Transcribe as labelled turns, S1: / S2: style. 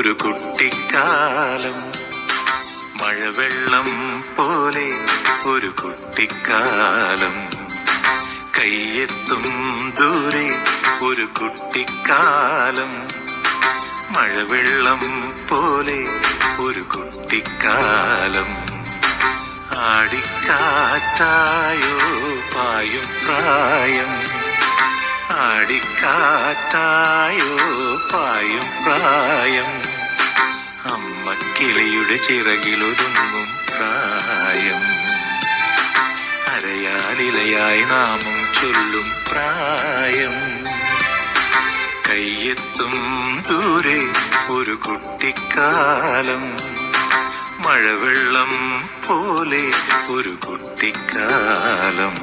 S1: ഒരു കുട്ടിക്കാലം, മഴവെള്ളം പോലെ ഒരു കുട്ടിക്കാലം, കയ്യെത്തും ദൂരെ ഒരു കുട്ടിക്കാലം, മഴവെള്ളം പോലെ ഒരു കുട്ടിക്കാലം. ആടിക്കാറ്റായോ പായും പ്രായം, ആടിക്കാറ്റായോ പായും പ്രായം, അമ്മക്കിളിയുടെ ചിറകിലൊതുങ്ങും പ്രായം, അരയാലിലയായി നാമം ചൊല്ലും പ്രായം, കയ്യെത്തും ദൂരെ ഒരു കുട്ടിക്കാലം, മഴവെള്ളം പോലെ ഒരു കുട്ടിക്കാലം.